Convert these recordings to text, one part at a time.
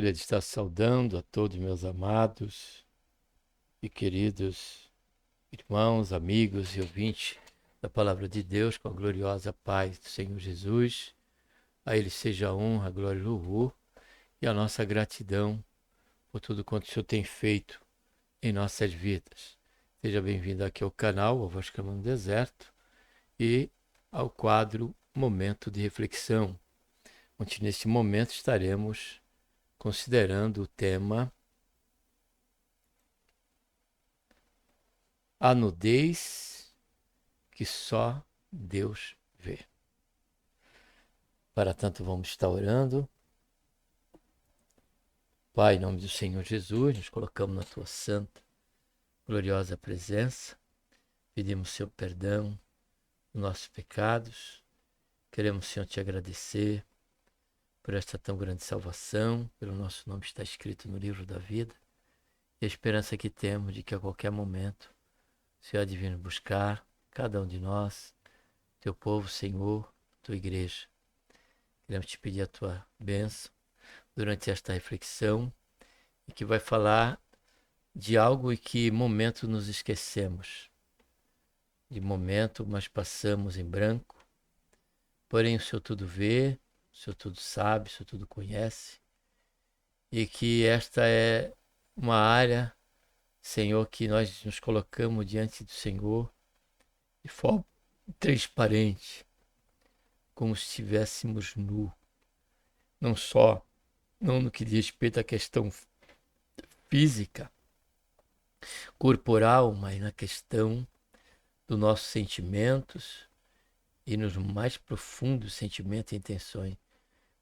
Gostaria de estar saudando a todos meus amados e queridos irmãos, amigos e ouvintes da Palavra de Deus com a gloriosa paz do Senhor Jesus. A Ele seja a honra, a glória e o louvor e a nossa gratidão por tudo quanto o Senhor tem feito em nossas vidas. Seja bem-vindo aqui ao canal, a Voz Clamando no Deserto e ao quadro Momento de Reflexão, onde nesse momento estaremos considerando o tema A nudez que só Deus vê. Para tanto, vamos estar orando. Pai, em nome do Senhor Jesus, nos colocamos na Tua santa, gloriosa presença. Pedimos, Senhor, perdão dos nossos pecados. Queremos, Senhor, Te agradecer por esta tão grande salvação, pelo nosso nome está escrito no livro da vida. E a esperança que temos de que a qualquer momento o Senhor há de vir buscar cada um de nós, Teu povo, Senhor, Tua igreja. Queremos te pedir a Tua bênção durante esta reflexão e que vai falar de algo em que momento nos esquecemos. De momento, mas passamos em branco. Porém, o Senhor tudo vê, o Senhor tudo sabe, o Senhor tudo conhece. E que esta é uma área, Senhor, que nós nos colocamos diante do Senhor de forma transparente, como se estivéssemos nu. Não no que diz respeito à questão física, corporal, mas na questão dos nossos sentimentos e nos mais profundos sentimentos e intenções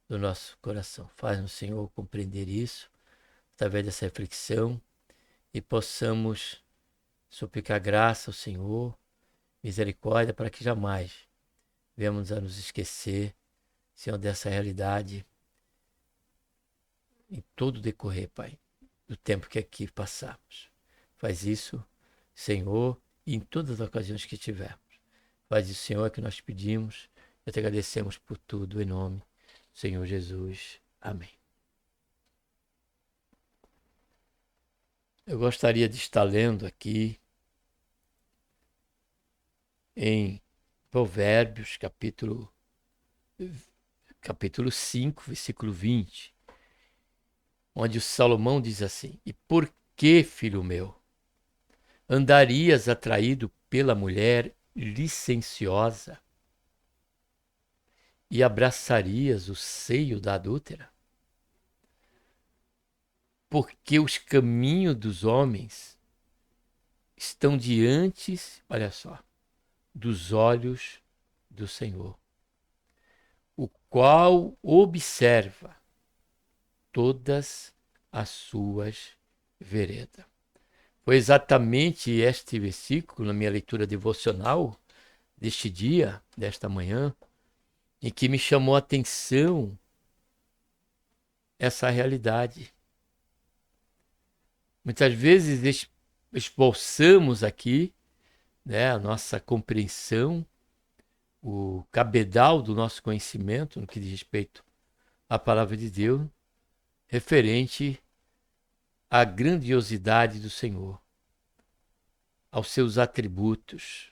do nosso coração. Faz-nos, Senhor, compreender isso através dessa reflexão e possamos suplicar graça ao Senhor, misericórdia, para que jamais venhamos a nos esquecer, Senhor, dessa realidade em todo o decorrer, Pai, do tempo que aqui passamos. Faz isso, Senhor, e em todas as ocasiões que tivermos. Faz isso, Senhor, que nós pedimos e te agradecemos por tudo, em nome do Senhor Jesus. Amém. Eu gostaria de estar lendo aqui em Provérbios, capítulo 5, versículo 20, onde o Salomão diz assim: E por que, filho meu, andarias atraído pela mulher licenciosa e abraçarias o seio da adúltera? Porque os caminhos dos homens estão diante, olha só, dos olhos do Senhor, o qual observa todas as suas veredas. Foi exatamente este versículo, na minha leitura devocional deste dia, desta manhã, em que me chamou a atenção essa realidade. Muitas vezes esboçamos aqui, né, a nossa compreensão, o cabedal do nosso conhecimento no que diz respeito à palavra de Deus, referente à grandiosidade do Senhor, aos seus atributos.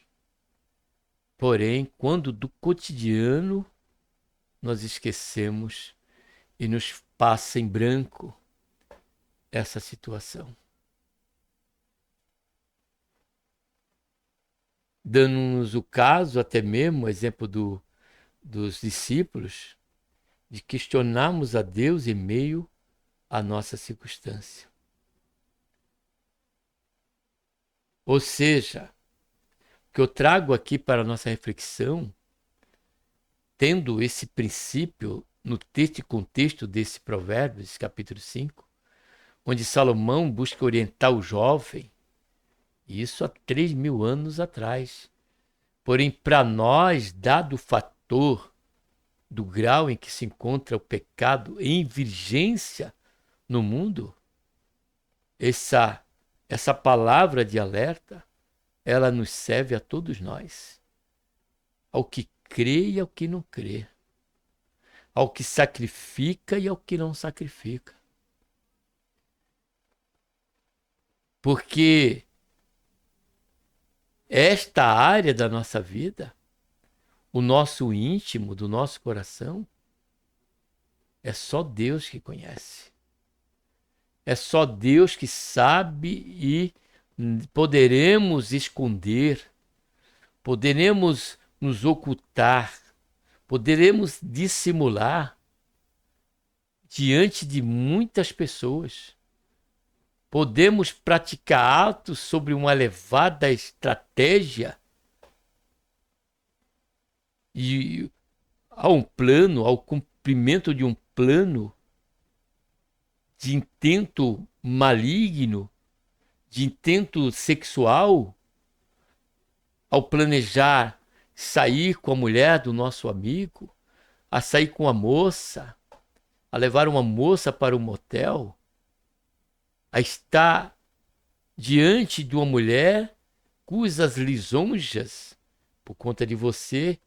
Porém, quando do cotidiano nós esquecemos e nos passa em branco essa situação, dando-nos o caso, até mesmo o exemplo dos discípulos, de questionarmos a Deus em meio à nossa circunstância. Ou seja, o que eu trago aqui para a nossa reflexão, tendo esse princípio no texto e contexto desse Provérbios, capítulo 5, onde Salomão busca orientar o jovem, isso há 3.000 anos atrás. Porém, para nós, dado o fator do grau em que se encontra o pecado em vigência no mundo, essa palavra de alerta, ela nos serve a todos nós, ao que crê e ao que não crê, ao que sacrifica e ao que não sacrifica. Porque esta área da nossa vida, o nosso íntimo, do nosso coração, é só Deus que conhece. É só Deus que sabe e poderemos esconder, poderemos nos ocultar, poderemos dissimular diante de muitas pessoas. Podemos praticar atos sobre uma elevada estratégia e ao cumprimento de um plano de intento maligno, de intento sexual, ao planejar sair com a mulher do nosso amigo, a sair com a moça, a levar uma moça para um motel, a estar diante de uma mulher cujas lisonjas, por conta de você,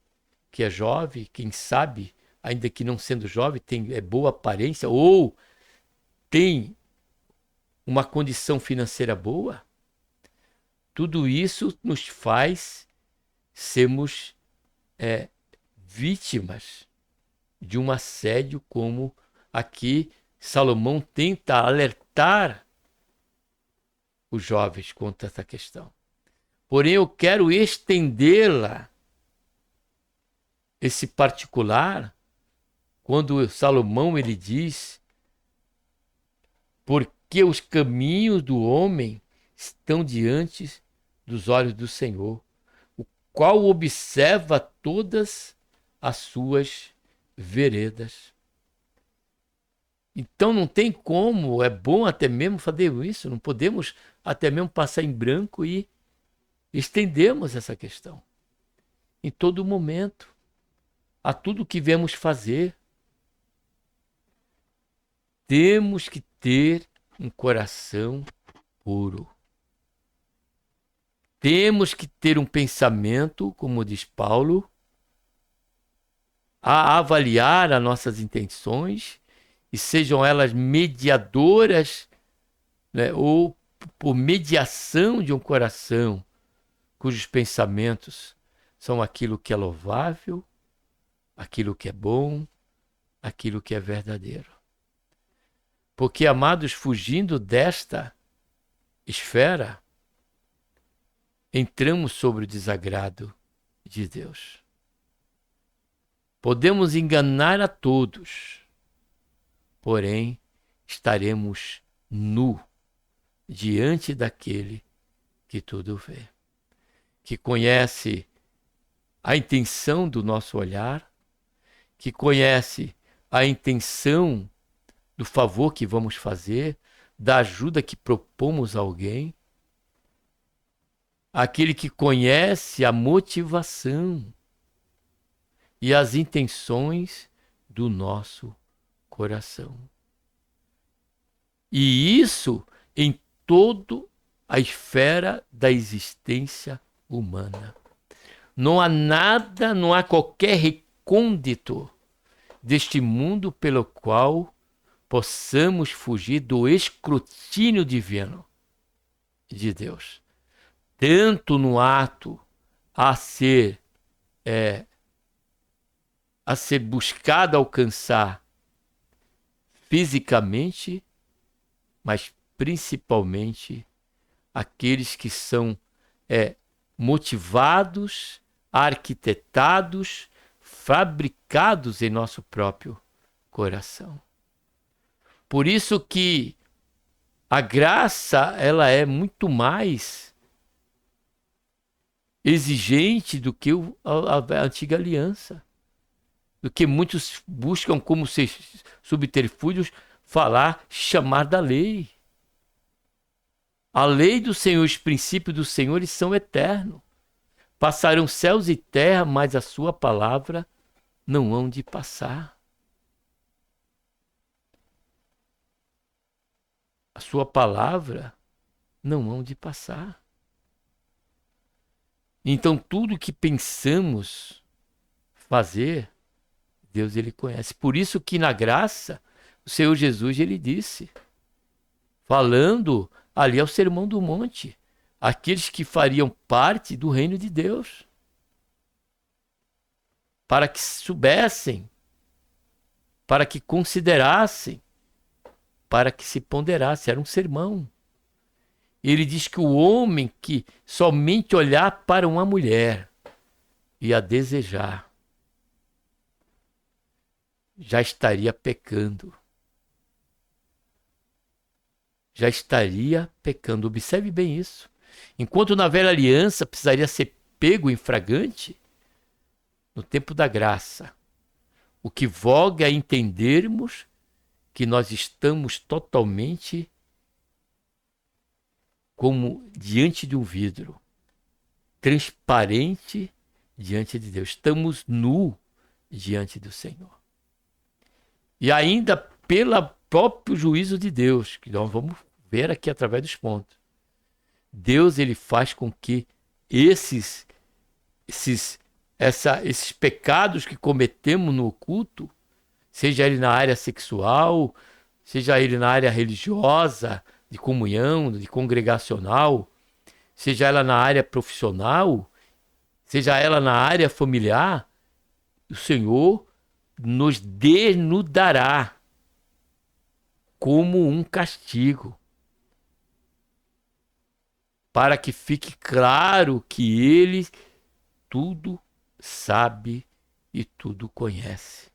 que é jovem, quem sabe, ainda que não sendo jovem, é boa aparência, ou tem uma condição financeira boa, tudo isso nos faz sermos vítimas de um assédio, como aqui Salomão tenta alertar os jovens contra essa questão. Porém, eu quero estendê-la, esse particular, quando Salomão ele diz: porque os caminhos do homem estão diante dos olhos do Senhor, o qual observa todas as suas veredas. Então não tem como, é bom até mesmo fazer isso, não podemos até mesmo passar em branco e estendemos essa questão em todo momento, a tudo que vemos fazer. Temos que ter um coração puro. Temos que ter um pensamento, como diz Paulo, a avaliar as nossas intenções, e sejam elas mediadoras, né, ou por mediação de um coração cujos pensamentos são aquilo que é louvável, aquilo que é bom, aquilo que é verdadeiro. Porque, amados, fugindo desta esfera, entramos sobre o desagrado de Deus. Podemos enganar a todos, porém estaremos nu diante daquele que tudo vê, que conhece a intenção do nosso olhar, que conhece a intenção do favor que vamos fazer, da ajuda que propomos a alguém, aquele que conhece a motivação e as intenções do nosso coração. E isso em toda a esfera da existência humana. Não há nada, não há qualquer recôndito deste mundo pelo qual possamos fugir do escrutínio divino de Deus. Tanto no ato a ser buscado alcançar fisicamente, mas principalmente aqueles que são motivados, arquitetados, fabricados em nosso próprio coração. Por isso que a graça, ela é muito mais exigente do que a antiga aliança, do que muitos buscam como subterfúgios chamar da lei. A lei do Senhor, os princípios do Senhor, eles são eternos. Passarão céus e terra, mas a sua palavra não hão de passar. A sua palavra não hão de passar. Então tudo que pensamos fazer, Deus ele conhece. Por isso que na graça, o Senhor Jesus ele disse, falando Ali é o Sermão do Monte. Aqueles que fariam parte do reino de Deus. Para que soubessem, para que considerassem, para que se ponderasse. Era um sermão. Ele diz que o homem que somente olhar para uma mulher e a desejar, já estaria pecando. Já estaria pecando. Observe bem isso. Enquanto na velha aliança precisaria ser pego em flagrante, no tempo da graça, o que voga é entendermos que nós estamos totalmente como diante de um vidro, transparente diante de Deus. Estamos nu diante do Senhor. E ainda pelo próprio juízo de Deus, que nós vamos ver aqui através dos pontos. Deus, ele faz com que esses pecados que cometemos no oculto, seja ele na área sexual, seja ele na área religiosa, de comunhão, de congregacional, seja ela na área profissional, seja ela na área familiar, o Senhor nos desnudará como um castigo, para que fique claro que Ele tudo sabe e tudo conhece.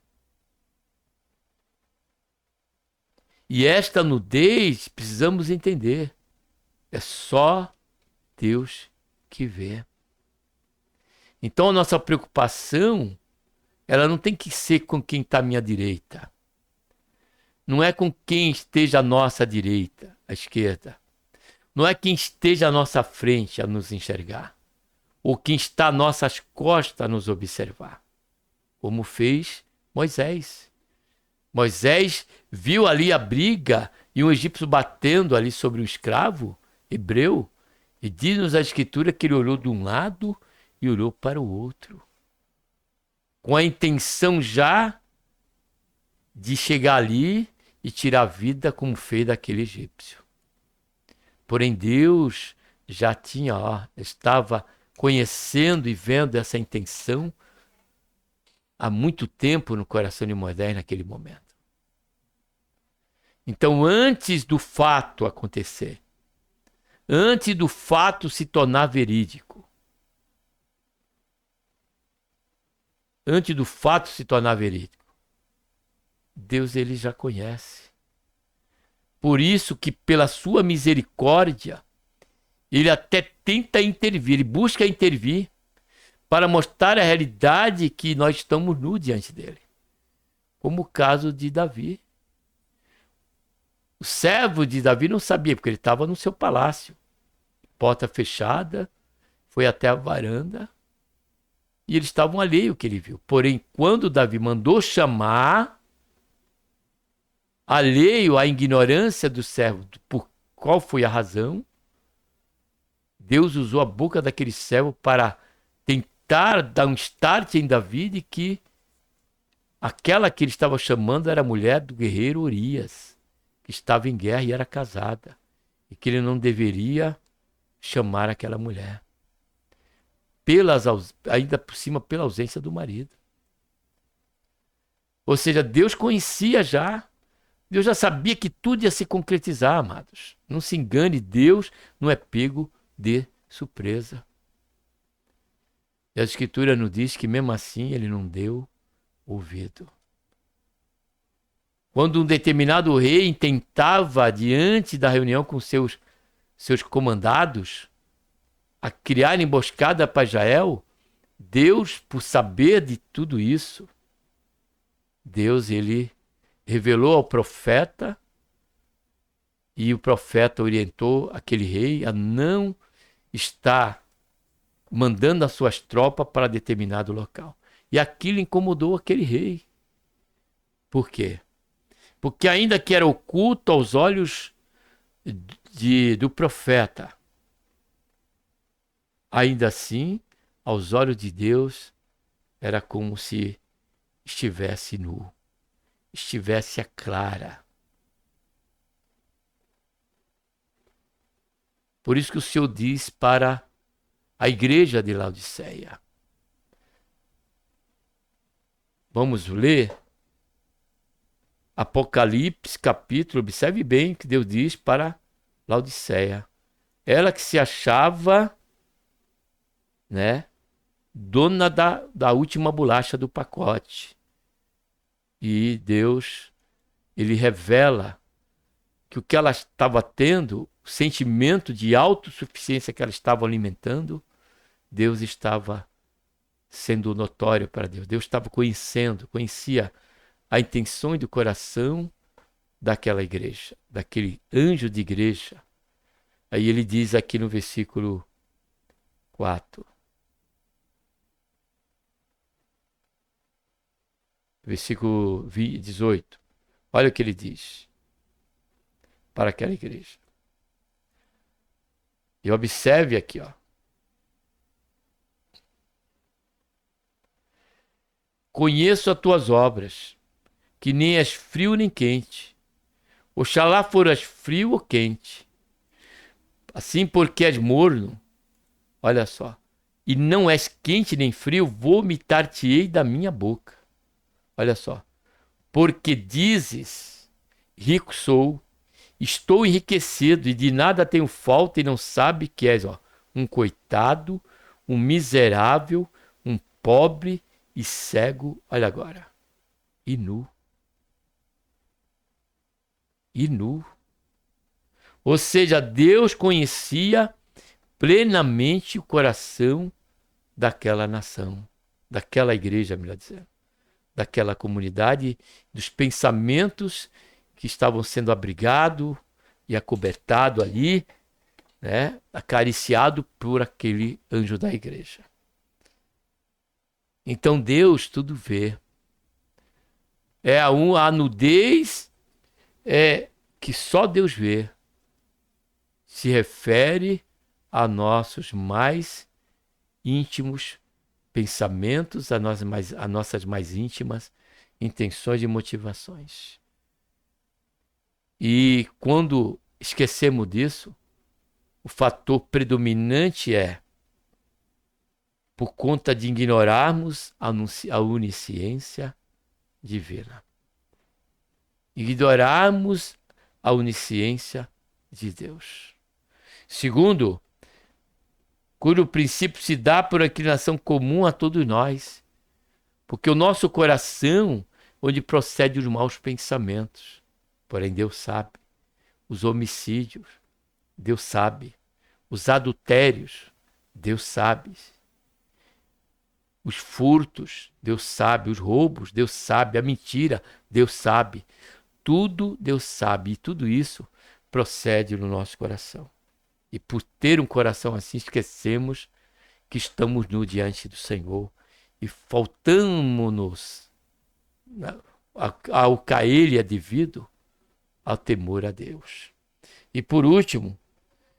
E esta nudez, precisamos entender, é só Deus que vê. Então a nossa preocupação, ela não tem que ser com quem está à minha direita. Não é com quem esteja à nossa direita, à esquerda. Não é quem esteja à nossa frente a nos enxergar. Ou quem está às nossas costas a nos observar. Como fez Moisés. Moisés viu ali a briga e um egípcio batendo ali sobre um escravo hebreu. E diz-nos a escritura que ele olhou de um lado e olhou para o outro. Com a intenção já de chegar ali e tirar a vida como fez daquele egípcio. Porém Deus já tinha, estava conhecendo e vendo essa intenção há muito tempo no coração de Moisés naquele momento. Então, antes do fato acontecer, antes do fato se tornar verídico, Deus ele já conhece. Por isso que pela sua misericórdia, ele até tenta intervir, ele busca intervir para mostrar a realidade que nós estamos nus diante dele. Como o caso de Davi. O servo de Davi não sabia, porque ele estava no seu palácio. Porta fechada, foi até a varanda e eles estavam alheios ao que ele viu. Porém, quando Davi mandou chamar, alheio à ignorância do servo, por qual foi a razão, Deus usou a boca daquele servo para tentar dar um start em Davi de que aquela que ele estava chamando era a mulher do guerreiro Urias, que estava em guerra e era casada, e que ele não deveria chamar aquela mulher. Ainda por cima, pela ausência do marido. Ou seja, Deus conhecia já. Deus já sabia que tudo ia se concretizar, amados. Não se engane, Deus não é pego de surpresa. E a Escritura nos diz que mesmo assim ele não deu ouvido. Quando um determinado rei tentava, diante da reunião com seus comandados, a criar emboscada para Israel, Deus, por saber de tudo isso, Deus ele revelou ao profeta e o profeta orientou aquele rei a não estar mandando as suas tropas para determinado local. E aquilo incomodou aquele rei. Por quê? Porque ainda que era oculto aos olhos do profeta, ainda assim, aos olhos de Deus, era como se estivesse nu, estivesse a clara. Por isso que o Senhor diz para a igreja de Laodiceia. Vamos ler Apocalipse, capítulo, observe bem o que Deus diz para Laodiceia. Ela que se achava, né, dona da última bolacha do pacote. E Deus, ele revela que o que ela estava tendo, o sentimento de autossuficiência que ela estava alimentando, Deus estava sendo notório para Deus. Deus estava conhecia a intenção do coração daquela igreja, daquele anjo de igreja. Aí ele diz aqui no versículo 4. Versículo 18. Olha o que ele diz para aquela igreja. E observe aqui, ó. Conheço as tuas obras, que nem és frio nem quente. Oxalá foras frio ou quente. Assim, porque és morno, olha só, e não és quente nem frio, vomitar-te-ei da minha boca. Olha só. Porque dizes, rico sou, estou enriquecido e de nada tenho falta e não sabe que és, ó, um coitado, um miserável, um pobre e cego, olha agora, e nu. E nu. Ou seja, Deus conhecia plenamente o coração daquela nação, daquela igreja, melhor dizendo, daquela comunidade, dos pensamentos que estavam sendo abrigados e acobertado ali, né, acariciado por aquele anjo da igreja. Então Deus tudo vê. É a nudez que só Deus vê. Se refere a nossos mais íntimos pensamentos, a nossas mais íntimas intenções e motivações. E quando esquecemos disso, o fator predominante é por conta de ignorarmos a onisciência divina. Ignorarmos a onisciência de Deus. Segundo, cujo princípio se dá por inclinação comum a todos nós, porque o nosso coração, onde procede os maus pensamentos, porém Deus sabe, os homicídios, Deus sabe, os adultérios, Deus sabe, os furtos, Deus sabe, os roubos, Deus sabe, a mentira, Deus sabe, tudo Deus sabe, e tudo isso procede no nosso coração. E por ter um coração assim, esquecemos que estamos no diante do Senhor e faltamos-nos ao que a Ele é devido, ao temor a Deus. E por último,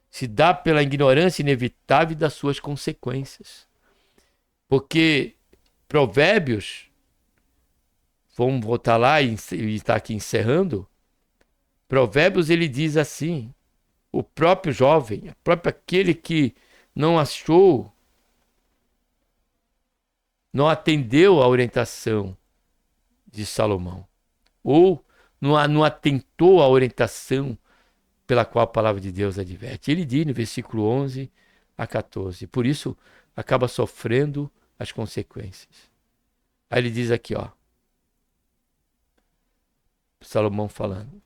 se dá pela ignorância inevitável das suas consequências. Porque Provérbios, vamos voltar lá e está aqui encerrando, Provérbios ele diz assim, o próprio jovem, o próprio aquele que não achou, não atendeu à orientação de Salomão, ou não atentou à orientação pela qual a palavra de Deus adverte. Ele diz no versículo 11 a 14, por isso acaba sofrendo as consequências. Aí ele diz aqui, ó, Salomão falando,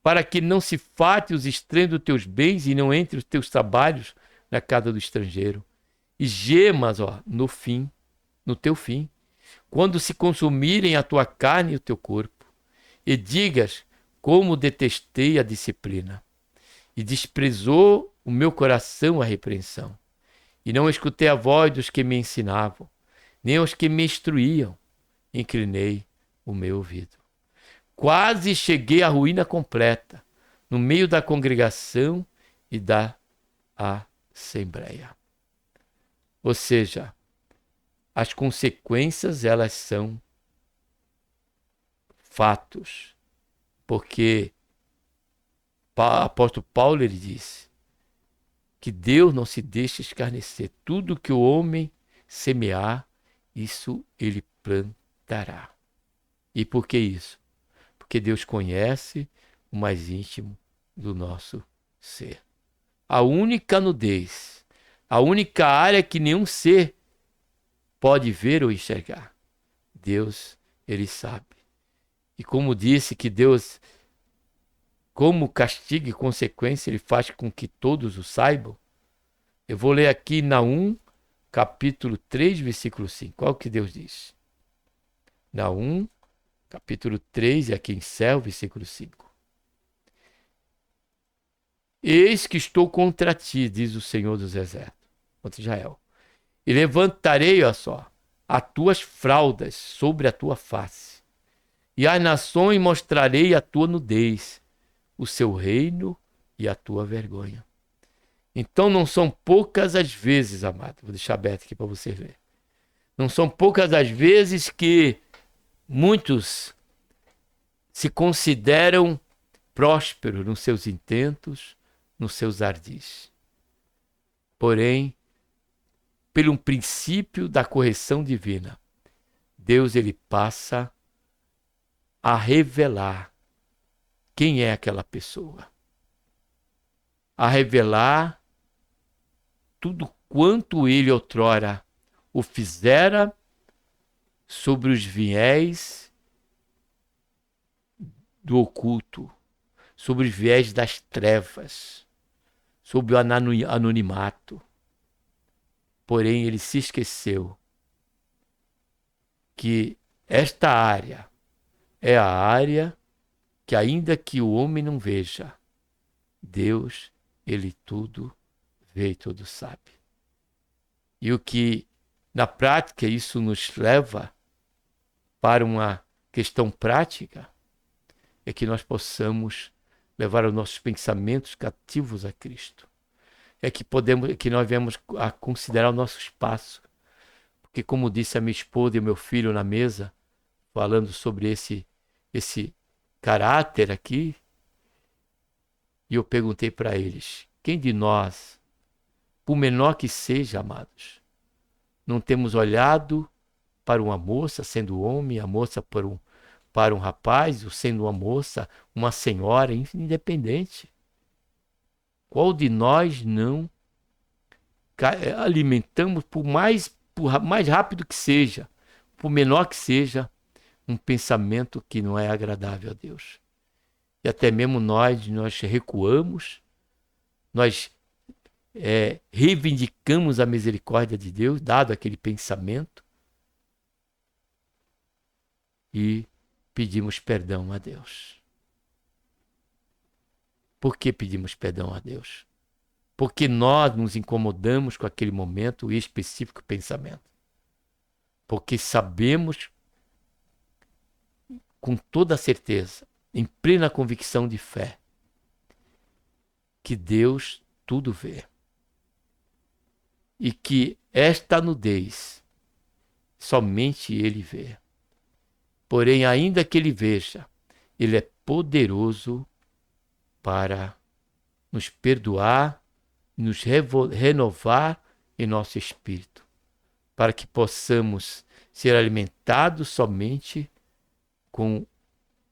para que não se fate os estranhos dos teus bens e não entre os teus trabalhos na casa do estrangeiro. E gemas, ó, no teu fim, quando se consumirem a tua carne e o teu corpo. E digas, como detestei a disciplina, e desprezou o meu coração a repreensão. E não escutei a voz dos que me ensinavam, nem aos que me instruíam, inclinei o meu ouvido. Quase cheguei à ruína completa, no meio da congregação e da assembleia. Ou seja, as consequências, elas são fatos. Porque o apóstolo Paulo, ele disse, que Deus não se deixa escarnecer. Tudo que o homem semear, isso ele plantará. E por que isso? Porque Deus conhece o mais íntimo do nosso ser. A única nudez, a única área que nenhum ser pode ver ou enxergar. Deus, ele sabe. E como disse que Deus, como castigo e consequência, ele faz com que todos o saibam. Eu vou ler aqui Naum, capítulo 3, versículo 5. Olha o que Deus diz. Naum, capítulo 3, e aqui em céu, versículo 5. Eis que estou contra ti, diz o Senhor dos Exércitos, contra Israel. E levantarei, olha só, as tuas fraldas sobre a tua face. E às nações mostrarei a tua nudez, o seu reino e a tua vergonha. Então não são poucas as vezes, amado, vou deixar aberto aqui para você ver. Não são poucas as vezes que muitos se consideram prósperos nos seus intentos, nos seus ardis. Porém, pelo princípio da correção divina, Deus ele passa a revelar quem é aquela pessoa. A revelar tudo quanto ele outrora o fizera sobre os viés do oculto, sobre os viés das trevas, sobre o anonimato. Porém, ele se esqueceu que esta área é a área que, ainda que o homem não veja, Deus, ele tudo vê e tudo sabe. E o que, na prática, isso nos leva para uma questão prática, é que nós possamos levar os nossos pensamentos cativos a Cristo. É que nós vemos a considerar o nosso espaço. Porque, como disse a minha esposa e o meu filho na mesa, falando sobre esse caráter aqui, e eu perguntei para eles, quem de nós, por menor que seja, amados, não temos olhado para uma moça, sendo homem, a moça para um rapaz, ou sendo uma moça, uma senhora, independente? Qual de nós não alimentamos, por mais rápido que seja, por menor que seja, um pensamento que não é agradável a Deus? E até mesmo nós recuamos, nós reivindicamos a misericórdia de Deus, dado aquele pensamento, e pedimos perdão a Deus. Por que pedimos perdão a Deus? Porque nós nos incomodamos com aquele momento e específico pensamento. Porque sabemos com toda certeza, em plena convicção de fé, que Deus tudo vê. E que esta nudez somente Ele vê. Porém, ainda que Ele veja, Ele é poderoso para nos perdoar, nos renovar em nosso espírito, para que possamos ser alimentados somente com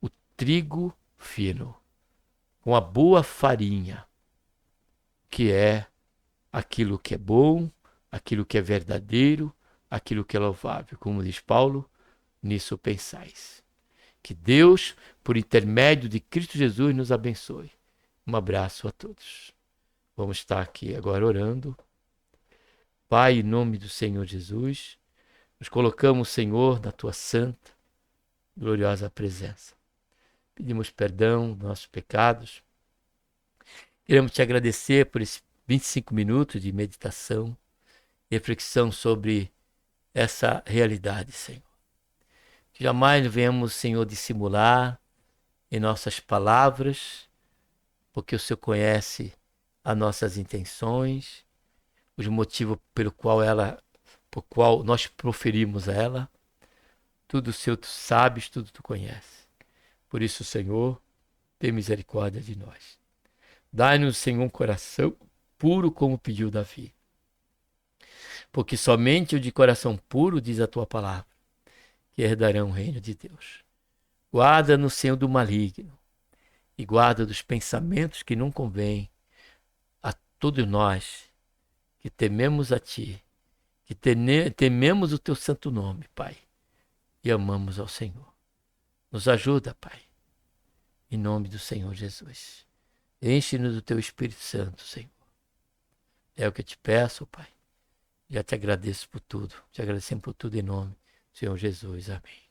o trigo fino, com a boa farinha, que é aquilo que é bom, aquilo que é verdadeiro, aquilo que é louvável. Como diz Paulo, nisso pensais. Que Deus, por intermédio de Cristo Jesus, nos abençoe. Um abraço a todos. Vamos estar aqui agora orando. Pai, em nome do Senhor Jesus, nos colocamos, Senhor, na tua santa, gloriosa presença. Pedimos perdão dos nossos pecados. Queremos te agradecer por esses 25 minutos de meditação, reflexão sobre essa realidade, Senhor. Que jamais venhamos, Senhor, dissimular em nossas palavras, porque o Senhor conhece as nossas intenções, os motivos por qual nós proferimos ela. Tudo o Senhor tu sabes, tudo tu conheces. Por isso, Senhor, tem misericórdia de nós. Dai-nos, Senhor, um coração puro como pediu Davi. Porque somente o de coração puro, diz a tua palavra, que herdarão o reino de Deus. Guarda-nos, Senhor, do maligno, e guarda dos pensamentos que não convêm a todos nós que tememos a Ti, que tememos o Teu santo nome, Pai, e amamos ao Senhor. Nos ajuda, Pai, em nome do Senhor Jesus. Enche-nos do Teu Espírito Santo, Senhor. É o que eu te peço, Pai. Já te agradeço por tudo. Te agradecemos por tudo em nome do Senhor Jesus. Amém.